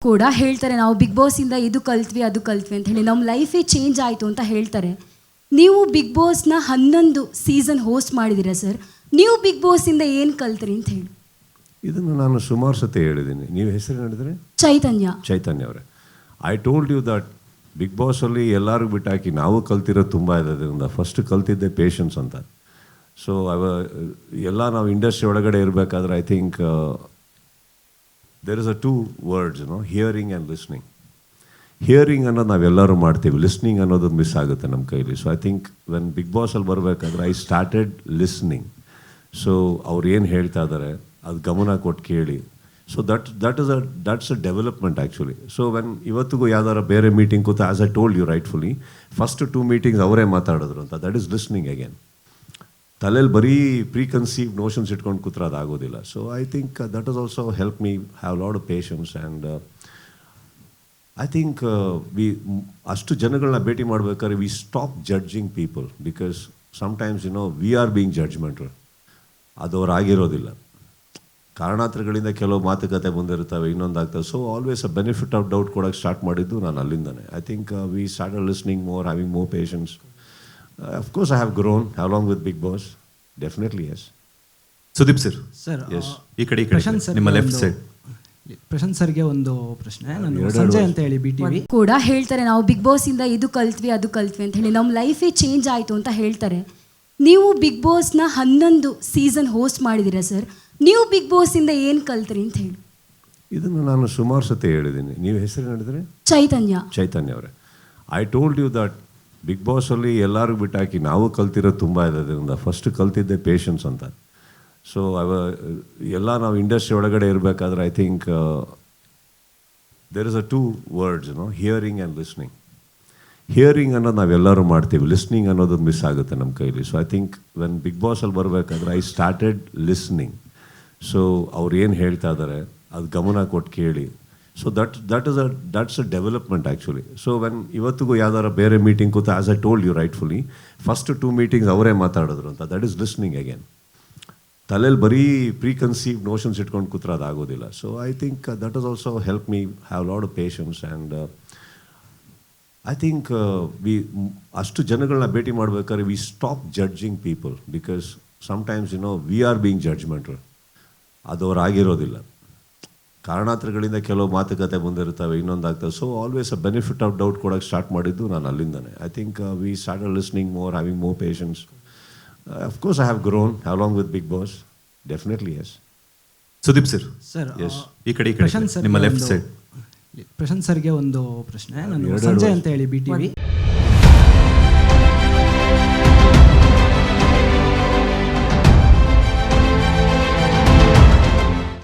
ಕೂಡ ಹೇಳ್ತಾರೆ ನಾವು ಬಿಗ್ ಬಾಸಿಂದ ಇದು ಕಲ್ತ್ವಿ ಅದು ಕಲ್ತ್ವಿ ಅಂತ ಹೇಳಿ ನಮ್ಮ ಲೈಫೇ ಚೇಂಜ್ ಆಯಿತು ಅಂತ ಹೇಳ್ತಾರೆ. ನೀವು ಬಿಗ್ ಬಾಸ್ನ 11 ಸೀಸನ್ ಹೋಸ್ಟ್ ಮಾಡಿದ್ದೀರಾ ಸರ್. ನೀವು ಬಿಗ್ ಬಾಸಿಂದ ಏನು ಕಲ್ತ್ರಿ ಅಂತ ಹೇಳಿ. ಇದನ್ನು ನಾನು ಸುಮಾರು ಸತಿ ಹೇಳಿದ್ದೀನಿ. ನೀವು ಹೆಸರು ಹೇಳಿದ್ರೆ ಚೈತನ್ಯ ಅವರೇ. I told you that big ಬಾಸಲ್ಲಿ ಎಲ್ಲರೂ ಬಿಟ್ಟಾಕಿ ನಾವು ಕಲ್ತಿರೋದು ತುಂಬ ಇದೆ. ಅದರಿಂದ ಫಸ್ಟ್ ಕಲ್ತಿದ್ದೆ ಪೇಷನ್ಸ್ ಅಂತ. ಸೊ ಎಲ್ಲ ನಾವು ಇಂಡಸ್ಟ್ರಿ ಒಳಗಡೆ ಇರಬೇಕಾದ್ರೆ I think there is a 2 words, hearing and listening. Hearing ಅನ್ನೋದು ನಾವೆಲ್ಲರೂ ಮಾಡ್ತೀವಿ, ಲಿಸ್ನಿಂಗ್ ಅನ್ನೋದು ಮಿಸ್ ಆಗುತ್ತೆ ನಮ್ಮ ಕೈಲಿ. So I think when big ಬಾಸಲ್ಲಿ ಬರಬೇಕಾದ್ರೆ ಐ ಸ್ಟಾರ್ಟೆಡ್ ಲಿಸ್ನಿಂಗ್. ಸೊ ಅವ್ರು ಏನು ಹೇಳ್ತಾ ಇದ್ದಾರೆ ಅದು ಗಮನ ಕೊಟ್ಟು ಕೇಳಿ. So that's a development actually. So when ಇವತ್ತಿಗೂ ಯಾವ್ದಾರ ಬೇರೆ ಮೀಟಿಂಗ್ ಕೂತ, as I told you rightfully, first 2 meetings ಅವರೇ ಮಾತಾಡಿದ್ರು ಅಂತ. That is listening again. ತಲೆಯಲ್ಲಿ ಬರೀ ಪ್ರೀಕನ್ಸೀವ್ ನೋಷನ್ಸ್ ಇಟ್ಕೊಂಡು ಕೂತ್ರೆ ಅದಾಗೋದಿಲ್ಲ. So I think that is also help me have lot of patience. And I think ಅಷ್ಟು ಜನಗಳನ್ನ ಭೇಟಿ ಮಾಡ್ಬೇಕಾದ್ರೆ we stop judging people, because sometimes we are being judgmental. ಅದು ಅವ್ರು ಆಗಿರೋದಿಲ್ಲ. ಕಾರಣಾಂತರಗಳಿಂದ ಕೆಲವು ಮಾತುಕತೆ ಬಂದಿರ್ತವೆ, ಇನ್ನೊಂದಾಗ್ತವೆ. So always a benefit of doubt ಕೊಡೋಕ್ಕೆ ಸ್ಟಾರ್ಟ್ ಮಾಡಿದ್ದು ನಾನು ಅಲ್ಲಿಂದನೇ. I think we started listening more, having more patience. Of course, I have grown along with Big Boss. Definitely, yes. Sudeep sir, yes. ಈ ಕಡೆ ನಿಮ್ಮ ಲೆಫ್ಟ್ ಸೈಡ್. ಪ್ರಶಾಂತ್ ಸರ್ಗೆ ಒಂದು ಪ್ರಶ್ನೆ. ನಾನು ಸಂಜಯ್ ಅಂತ ಹೇಳಿ BTV ಕೂಡ ಹೇಳ್ತಾರೆ ನಾವು ಬಿಗ್ ಬಾಸಿಂದ ಇದು ಕಲ್ತ್ವಿ ಅದು ಕಲ್ತ್ವಿ ಅಂತ ಹೇಳಿ ನಮ್ಮ ಲೈಫೇ ಚೇಂಜ್ ಆಯಿತು ಅಂತ ಹೇಳ್ತಾರೆ. ನೀವು ಬಿಗ್ ಬಾಸ್ನ 11 ಸೀಸನ್ ಹೋಸ್ಟ್ ಮಾಡಿದ್ದೀರಾ ಸರ್. ನೀವು ಬಿಗ್ ಬಾಸಿಂದ ಏನು ಕಲ್ತ್ರಿ ಅಂತ ಹೇಳಿ. ಇದನ್ನು ನಾನು ಸುಮಾರು ಸತಿ ಹೇಳಿದ್ದೀನಿ. ನೀವು ಹೆಸರು ಹೇಳಿದ್ರೆ ಚೈತನ್ಯ ಅವರೇ. I told you that big ಬಾಸಲ್ಲಿ ಎಲ್ಲರೂ ಬಿಟ್ಟಾಕಿ ನಾವು ಕಲ್ತಿರೋದು ತುಂಬ ಇದೆ. ಅದರಿಂದ ಫಸ್ಟ್ ಕಲ್ತಿದ್ದೆ ಪೇಷನ್ಸ್ ಅಂತ. ಸೊ ಎಲ್ಲ ನಾವು ಇಂಡಸ್ಟ್ರಿ ಒಳಗಡೆ ಇರಬೇಕಾದ್ರೆ I think there is a 2 words, hearing and listening. Hearing ಅನ್ನೋದು ನಾವೆಲ್ಲರೂ ಮಾಡ್ತೀವಿ, ಲಿಸ್ನಿಂಗ್ ಅನ್ನೋದು ಮಿಸ್ ಆಗುತ್ತೆ ನಮ್ಮ ಕೈಲಿ. So I think when big ಬಾಸಲ್ಲಿ ಬರಬೇಕಾದ್ರೆ ಐ ಸ್ಟಾರ್ಟೆಡ್ ಲಿಸ್ನಿಂಗ್. ಸೊ ಅವ್ರು ಏನು ಹೇಳ್ತಾ ಇದ್ದಾರೆ ಅದು ಗಮನ ಕೊಟ್ಟು ಕೇಳಿ. So that's a development actually. So when ಇವತ್ತಿಗೂ ಯಾವ್ದಾರ ಬೇರೆ ಮೀಟಿಂಗ್ ಕೂತ, as I told you rightfully, first 2 meetings ಅವರೇ ಮಾತಾಡಿದ್ರು ಅಂತ. That is listening again. ತಲೆಯಲ್ಲಿ ಬರೀ ಪ್ರೀಕನ್ಸೀವ್ ನೋಷನ್ಸ್ ಇಟ್ಕೊಂಡು ಕೂತ್ರೆ ಅದಾಗೋದಿಲ್ಲ. So I think that is also help me have lot of patience. And I think ಅಷ್ಟು ಜನಗಳನ್ನ ಭೇಟಿ ಮಾಡ್ಬೇಕಾದ್ರೆ we stop judging people, because sometimes we are being judgmental. ಅದು ಅವ್ರು ಆಗಿರೋದಿಲ್ಲ. ಕಾರಣಾಂತರಗಳಿಂದ ಕೆಲವು ಮಾತುಕತೆ ಬಂದಿರ್ತವೆ, ಇನ್ನೊಂದಾಗ್ತವೆ. So always a benefit of doubt ಕೊಡೋಕ್ಕೆ ಸ್ಟಾರ್ಟ್ ಮಾಡಿದ್ದು ನಾನು ಅಲ್ಲಿಂದನೇ. I think we started listening more, having more patience. Of course, I have grown along with Big Boss. Definitely, yes. Sudeep sir, yes. ಈ ಕಡೆ ನಿಮ್ಮ ಲೆಫ್ಟ್ ಸೈಡ್. ಪ್ರಶಾಂತ್ ಸರ್ಗೆ ಒಂದು ಪ್ರಶ್ನೆ. ನಾನು ಸಂಜಯ್ ಅಂತ ಹೇಳಿ BTV